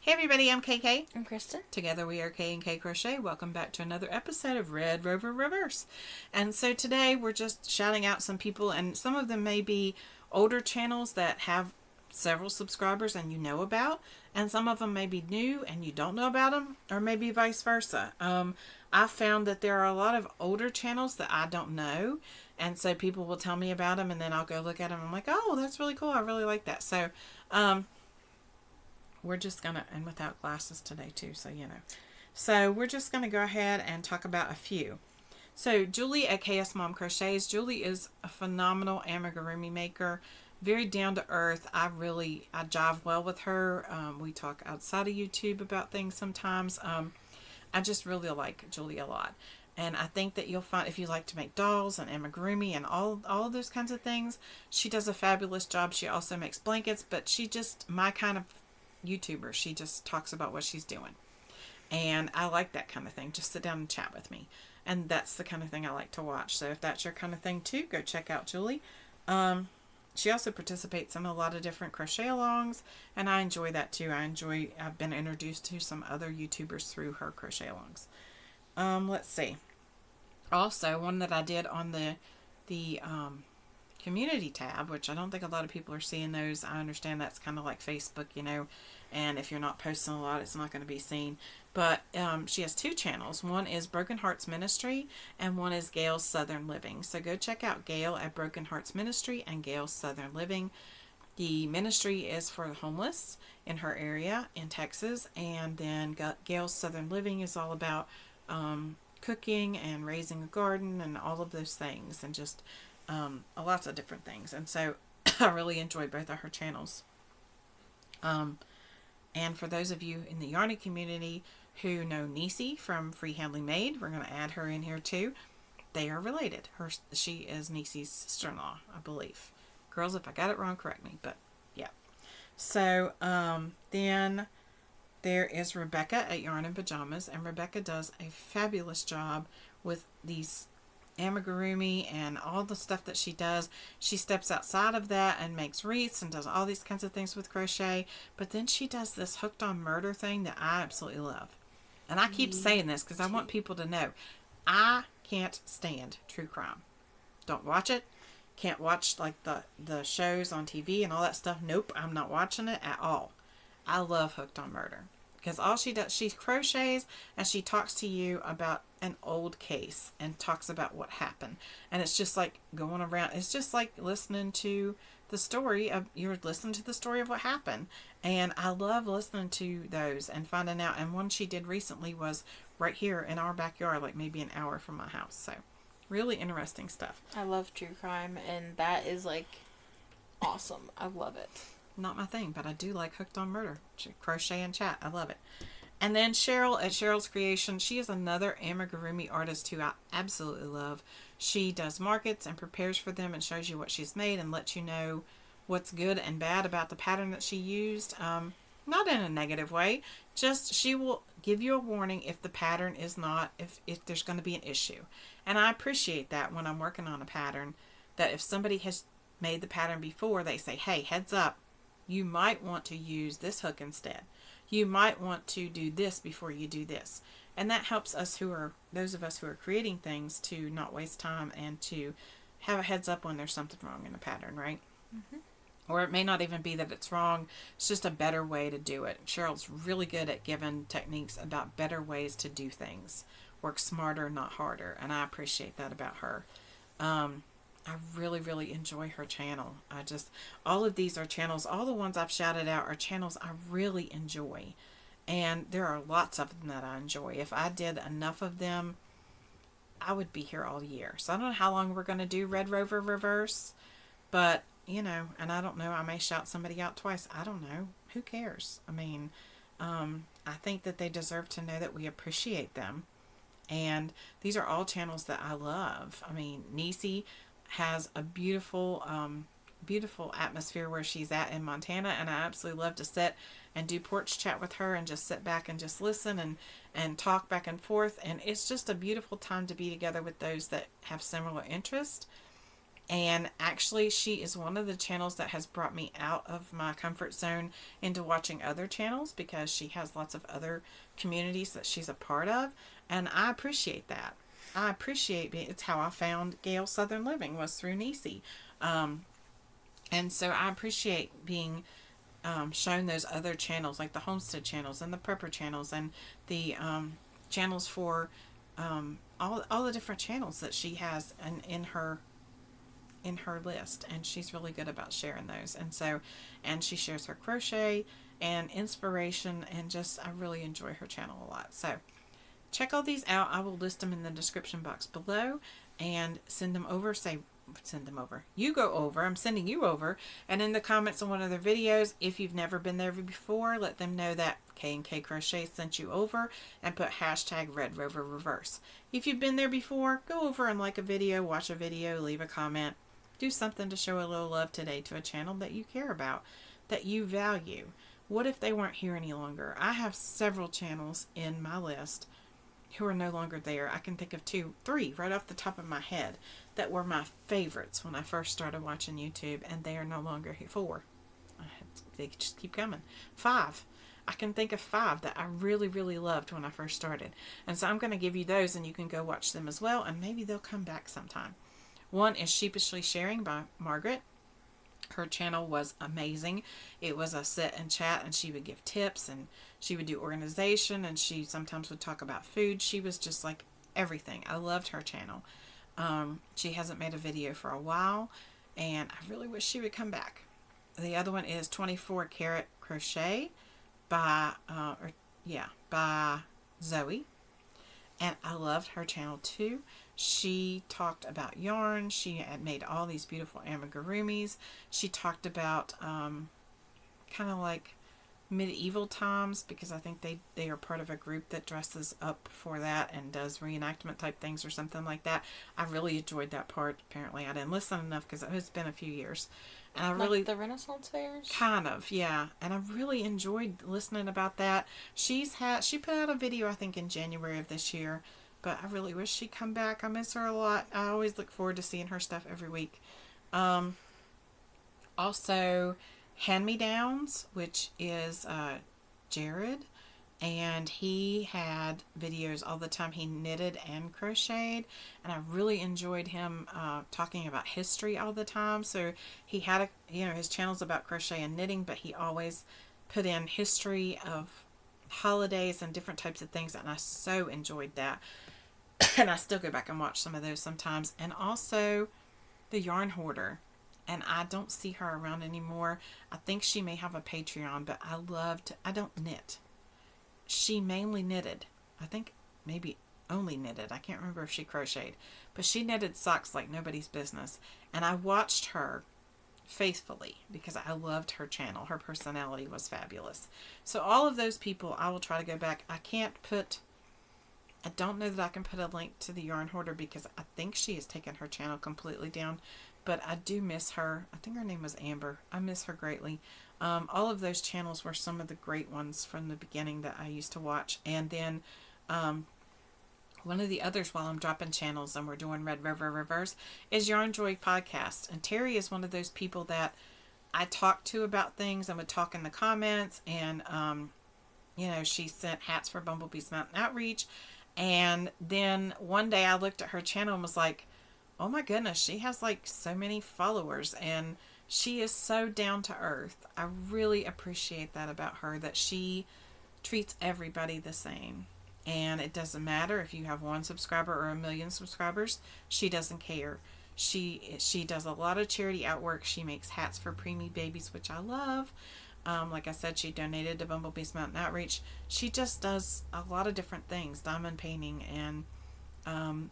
Hey everybody, I'm KK. I'm Kristen. Together we are K&K Crochet. Welcome back to another episode of Red Rover Reverse. And so today we're just shouting out some people, and some of them may be older channels that have several subscribers and you know about, and some of them may be new and you don't know about them, or maybe vice versa. I found that there are a lot of older channels that I don't know, and so people will tell me about them and then I'll go look at them and I'm like, oh, that's really cool. I really like that. So, we're just gonna, and without glasses today too, so you know. So we're just gonna go ahead and talk about a few. So Julie at KS Mom Crochets. Julie is a phenomenal amigurumi maker, very down to earth. I jive well with her. We talk outside of YouTube about things sometimes. I just really like Julie a lot. And I think that you'll find, if you like to make dolls and amigurumi and all of those kinds of things, she does a fabulous job. She also makes blankets, but she just, my kind of YouTuber. She just talks about what she's doing. And I like that kind of thing. Just sit down and chat with me. And that's the kind of thing I like to watch. So if that's your kind of thing too, go check out Julie. She also participates in a lot of different crochet alongs, and I enjoy that too. I've been introduced to some other YouTubers through her crochet alongs. Let's see. Also, one that I did on the community tab, which I don't think a lot of people are seeing those. I understand that's kind of like Facebook, you know, and if you're not posting a lot, it's not going to be seen. But she has two channels. One is Broken Hearts Ministry, and one is Gail's Southern Living. So go check out Gail at Broken Hearts Ministry and Gail's Southern Living. The ministry is for the homeless in her area in Texas, and then Gail's Southern Living is all about cooking and raising a garden and all of those things, and just lots of different things. And so I really enjoy both of her channels. And for those of you in the yarning community who know Nisi from Free Handling Made, we're going to add her in here too. They are related. She is Nisi's sister-in-law, I believe. Girls, if I got it wrong, correct me. But yeah. So then there is Rebecca at Yarn and Pajamas, and Rebecca does a fabulous job with these amigurumi and all the stuff that she does. She steps outside of that and makes wreaths and does all these kinds of things with crochet, but then she does this hooked on murder thing that I absolutely love. And I keep saying this because I want people to know I can't stand true crime. Don't watch it. Can't watch like the shows on TV and all that stuff. Nope, I'm not watching it at all. I love Hooked on Murder. Because all she does, she crochets and she talks to you about an old case and talks about what happened. And it's just like going around. It's just like listening to the story of, you're listening to the story of what happened. And I love listening to those and finding out. And one she did recently was right here in our backyard, like maybe an hour from my house. So really interesting stuff. I love true crime, and that is like awesome. I love it. Not my thing, but I do like Hooked on Murder. Crochet and chat. I love it. And then Cheryl at Cheryl's Creation. She is another amigurumi artist who I absolutely love. She does markets and prepares for them and shows you what she's made and lets you know what's good and bad about the pattern that she used. Not in a negative way. Just she will give you a warning if the pattern is not, if there's going to be an issue. And I appreciate that when I'm working on a pattern, that if somebody has made the pattern before, they say, hey, heads up. You might want to use this hook instead. You might want to do this before you do this. And that helps us those of us who are creating things, to not waste time and to have a heads up when there's something wrong in a pattern, right? Mm-hmm. Or it may not even be that it's wrong. It's just a better way to do it. Cheryl's really good at giving techniques about better ways to do things. Work smarter, not harder. And I appreciate that about her. I really, really enjoy her channel. All of these are channels, all the ones I've shouted out are channels I really enjoy. And there are lots of them that I enjoy. If I did enough of them, I would be here all year. So I don't know how long we're going to do Red Rover Reverse. But, you know, and I don't know, I may shout somebody out twice. I don't know. Who cares? I mean, I think that they deserve to know that we appreciate them. And these are all channels that I love. I mean, Nisi has a beautiful atmosphere where she's at in Montana, and I absolutely love to sit and do porch chat with her and just sit back and just listen and talk back and forth, and it's just a beautiful time to be together with those that have similar interests. And actually, she is one of the channels that has brought me out of my comfort zone into watching other channels, because she has lots of other communities that she's a part of. And I appreciate that. I appreciate being, it's how I found Gail Southern Living, was through Nisi. And so I appreciate being shown those other channels, like the homestead channels and the prepper channels and the channels for all the different channels that she has in her list, and she's really good about sharing those. And so, and she shares her crochet and inspiration, and just, I really enjoy her channel a lot. So check all these out. I will list them in the description box below, and send them over. Send them over. You go over. I'm sending you over. And in the comments on one of their videos, if you've never been there before, let them know that K&K Crochet sent you over, and put hashtag Red Rover Reverse. If you've been there before, go over and like a video, watch a video, leave a comment. Do something to show a little love today to a channel that you care about, that you value. What if they weren't here any longer? I have several channels in my list who are no longer there. I can think of 2, 3 right off the top of my head that were my favorites when I first started watching YouTube, and they are no longer here. 4. They just keep coming. 5. I can think of 5 that I really, really loved when I first started. And so I'm going to give you those, and you can go watch them as well, and maybe they'll come back sometime. One is Sheepishly Sharing by Margaret. Her channel was amazing. It was a sit and chat, and she would give tips, and she would do organization, and she sometimes would talk about food. She was just like everything. I loved her channel. She hasn't made a video for a while, and I really wish she would come back. The other one is 24 Karat Crochet by by Zoe, and I loved her channel too. She talked about yarn. She had made all these beautiful amigurumis. She talked about kind of like medieval times, because I think they are part of a group that dresses up for that and does reenactment type things or something like that. I really enjoyed that part. Apparently I didn't listen enough, because it's been a few years. And I really, like the Renaissance fairs? Kind of, yeah. And I really enjoyed listening about that. She put out a video, I think, in January of this year. But I really wish she'd come back. I miss her a lot. I always look forward to seeing her stuff every week. Also, Hand-Me-Downs, which is Jared. And he had videos all the time. He knitted and crocheted. And I really enjoyed him talking about history all the time. So he had, his channel's about crochet and knitting, but he always put in history of holidays and different types of things. And I so enjoyed that. And I still go back and watch some of those sometimes. And also the Yarn Hoarder. And I don't see her around anymore. I think she may have a Patreon, but I don't knit. She mainly knitted. I think maybe only knitted. I can't remember if she crocheted. But she knitted socks like nobody's business. And I watched her faithfully because I loved her channel. Her personality was fabulous. So all of those people, I will try to go back. I don't know that I can put a link to the Yarn Hoarder, because I think she has taken her channel completely down. But I do miss her. I think her name was Amber. I miss her greatly. All of those channels were some of the great ones from the beginning that I used to watch. And then one of the others, while I'm dropping channels and we're doing Red Rover Reverse, is Yarn Joy Podcast. And Terry is one of those people that I talk to about things and would talk in the comments. And, she sent hats for Bumblebee's Mountain Outreach. And then one day I looked at her channel and was like, oh my goodness, she has like so many followers, and she is so down to earth. I really appreciate that about her, that she treats everybody the same. And it doesn't matter if you have 1 subscriber or 1 million subscribers. She doesn't care. She does a lot of charity outwork. She makes hats for preemie babies, which I love. Like I said, she donated to Bumblebee's Mountain Outreach. She just does a lot of different things, diamond painting, and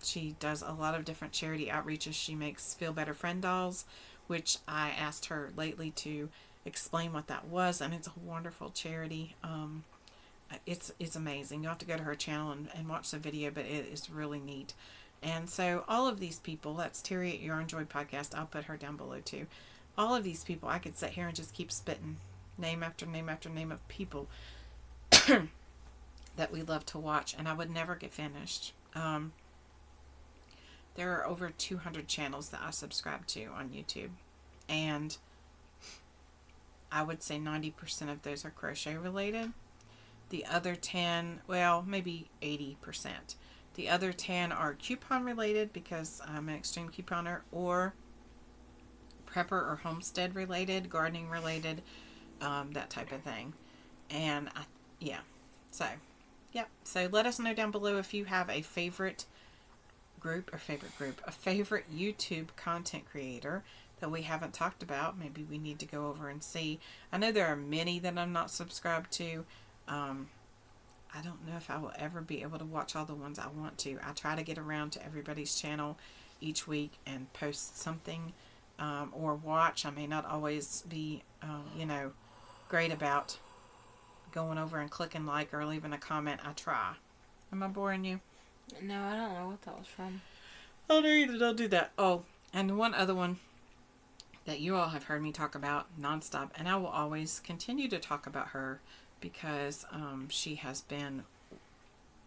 she does a lot of different charity outreaches. She makes Feel Better Friend dolls, which I asked her lately to explain what that was, and it's a wonderful charity. It's amazing. You'll have to go to her channel and watch the video, but it is really neat. And so all of these people, that's Terry at Yarn Joy Podcast. I'll put her down below too. All of these people, I could sit here and just keep spitting name after name after name of people that we love to watch, and I would never get finished. there are over 200 channels that I subscribe to on YouTube. And I would say 90% of those are crochet related. The other 10, well, maybe 80%. The other 10 are coupon related because I'm an extreme couponer, or prepper or homestead related, gardening related, that type of thing. And yeah, so, yep. So let us know down below if you have a favorite a favorite YouTube content creator that we haven't talked about. Maybe we need to go over and see. I know there are many that I'm not subscribed to. I don't know if I will ever be able to watch all the ones I want to. I try to get around to everybody's channel each week and post something, or watch. I may not always be, great about going over and clicking like or leaving a comment. I try. Am I boring you? No, I don't know what that was from. Oh, no, either. Don't do that. Oh, and one other one that you all have heard me talk about nonstop, and I will always continue to talk about her because she has been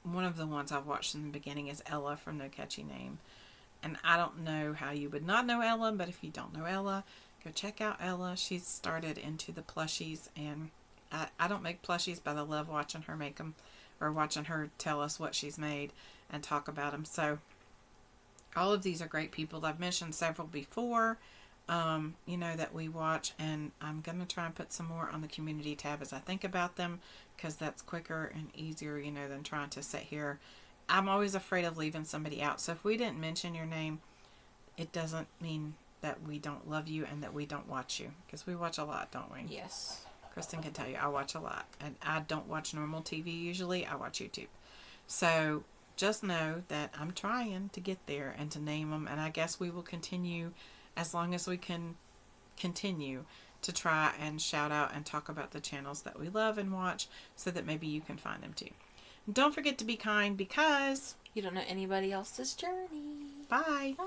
one of the ones I've watched in the beginning, is Ella from No Catchy Name. And I don't know how you would not know Ella, but if you don't know Ella, go check out Ella. She's started into the plushies, and I don't make plushies, but I love watching her make them, or watching her tell us what she's made and talk about them. So all of these are great people. I've mentioned several before, that we watch, and I'm going to try and put some more on the community tab as I think about them, because that's quicker and easier, than trying to sit here. I'm always afraid of leaving somebody out. So if we didn't mention your name, it doesn't mean that we don't love you and that we don't watch you, because we watch a lot, don't we? Yes. Kristen can tell you I watch a lot, and I don't watch normal TV usually. I watch YouTube. So just know that I'm trying to get there and to name them, and I guess we will continue as long as we can continue to try and shout out and talk about the channels that we love and watch, so that maybe you can find them too. And don't forget to be kind, because you don't know anybody else's journey. Bye. Bye.